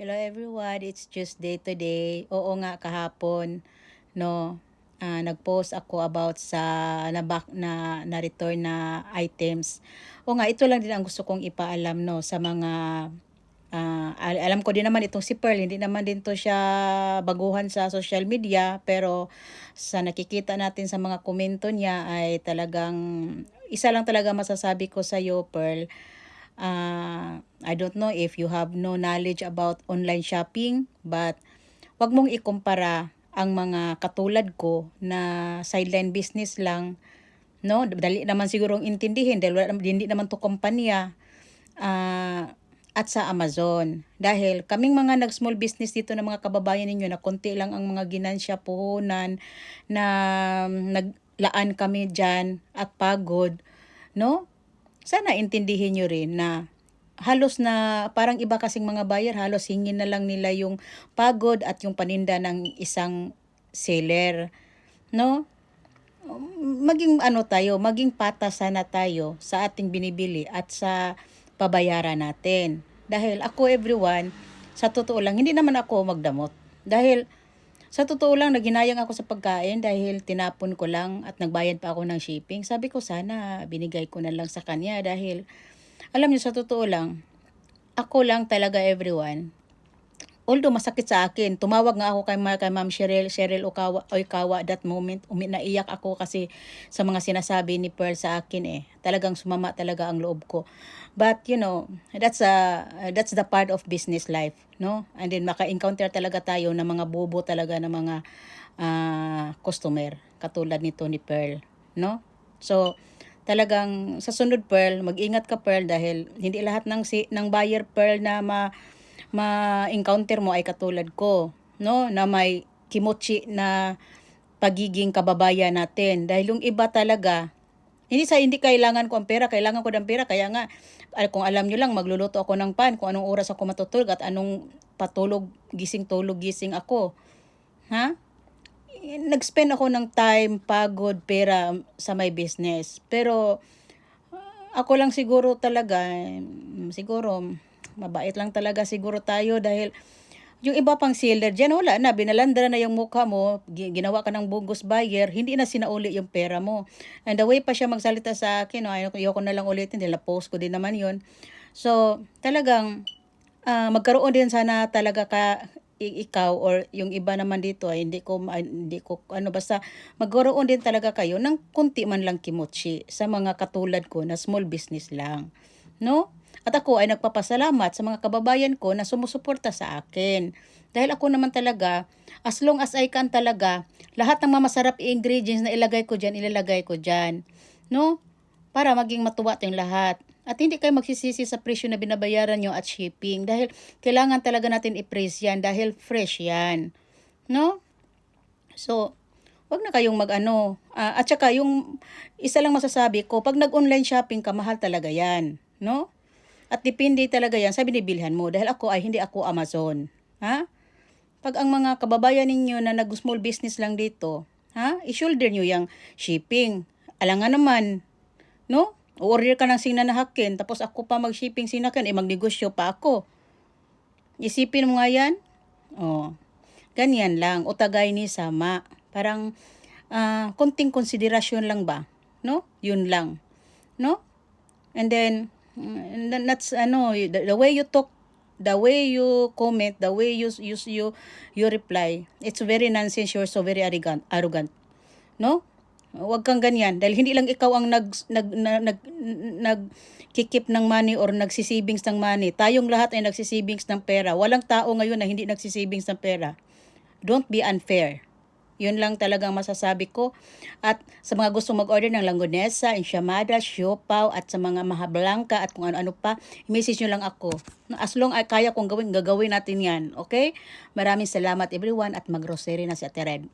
Hello everyone, it's just day to day. Oo nga kahapon, no, nag-post ako about sa na return na items. O nga, ito lang din ang gusto kong ipaalam no sa mga alam ko din naman itong si Pearl, hindi naman din to siya baguhan sa social media, pero sa nakikita natin sa mga komento niya ay talagang isa lang talaga masasabi ko sa iyo, Pearl. I don't know if you have no knowledge about online shopping, but wag mong ikumpara ang mga katulad ko na sideline business lang, no? Dali naman sigurong intindihin dahil hindi naman to kumpanya, at sa Amazon. Dahil kaming mga nag-small business dito ng mga kababayan ninyo na konti lang ang mga ginansya, puhunan, na naglaan kami dyan at pagod, no? Sana intindihin nyo rin na halos na parang iba kasing mga buyer, halos hingin na lang nila yung pagod at yung paninda ng isang seller, no? Maging ano tayo, maging patas sana tayo sa ating binibili at sa pabayaran natin. Dahil ako everyone, sa totoo lang, hindi naman ako magdamot. Dahil sa totoo lang, naginayang ako sa pagkain dahil tinapon ko lang at nagbayad pa ako ng shipping. Sabi ko sana binigay ko na lang sa kanya dahil alam niyo sa totoo lang, ako lang talaga everyone. Although masakit sa akin, tumawag nga ako kay Ma'am Cheryl Oikawa that moment. Naiyak ako kasi sa mga sinasabi ni Pearl sa akin eh. Talagang sumama talaga ang loob ko. But you know, that's the part of business life, no? And then maka-encounter talaga tayo ng mga bobo talaga ng mga customer katulad nito ni Pearl, no? So, talagang sa sunod Pearl, mag-ingat ka Pearl dahil hindi lahat ng buyer Pearl na ma-encounter mo ay katulad ko, no? Na may kimochi na pagiging kababayan natin. Dahil yung iba talaga, hindi kailangan ko ang pera, kailangan ko ng pera. Kaya nga, kung alam nyo lang, magluluto ako ng pan, kung anong oras ako matutulog at anong tulog, gising ako. Ha? Nag-spend ako ng time, pagod, pera sa my business. Pero, ako lang siguro talaga, siguro, mabait lang talaga siguro tayo dahil yung iba pang seller dyan, wala na, binalandra na yung mukha mo, ginawa ka ng bogus buyer, hindi na sinauli yung pera mo. And the way pa siya magsalita sa akin, no, ayoko na lang ulitin, dahil post ko din naman yun. So, talagang, magkaroon din sana talaga ikaw or yung iba naman dito ay hindi ko basta magkaroon din talaga kayo ng kunti man lang kimotchi sa mga katulad ko na small business lang, no? At ako ay nagpapasalamat sa mga kababayan ko na sumusuporta sa akin. Dahil ako naman talaga, as long as I can talaga, lahat ng mamasarap ingredients na ilalagay ko dyan. No? Para maging matuwa tayong lahat. At hindi kayo magsisisi sa presyo na binabayaran nyo at shipping. Dahil kailangan talaga natin i-price yan dahil fresh yan. No? So, wag na kayong at saka yung isa lang masasabi ko, pag nag-online shopping ka, mahal talaga yan. No? At depende talaga yan sa binibilhan mo. Dahil hindi ako Amazon. Ha? Pag ang mga kababayan ninyo na nag-small business lang dito, i-shoulder nyo yung shipping. Alangan naman, no? O-order ka ng sinanahakin, tapos ako pa mag-shipping sinakin, magnegosyo pa ako. Isipin mo nga yan? Oh, ganyan lang. O tagay ni sama. Parang, konting konsiderasyon lang ba? No? Yun lang. No? And then, that's the way you talk, the way you comment, the way you reply, it's very nonsense. You're so very arrogant, no? Huwag kang ganyan dahil hindi lang ikaw ang nagkikip ng money or nagsisavings ng money. Tayong lahat ay nagsisavings ng pera. Walang tao ngayon na hindi nagsisavings ng pera. Don't be unfair. Yun lang talagang masasabi ko. At sa mga gusto mag-order ng langgonesa, enchilada, siopaw, at sa mga mahablangka at kung ano-ano pa, i-message nyo lang ako. As long as kaya kong gagawin natin yan. Okay? Maraming salamat everyone at mag-grocery na si Ate Red.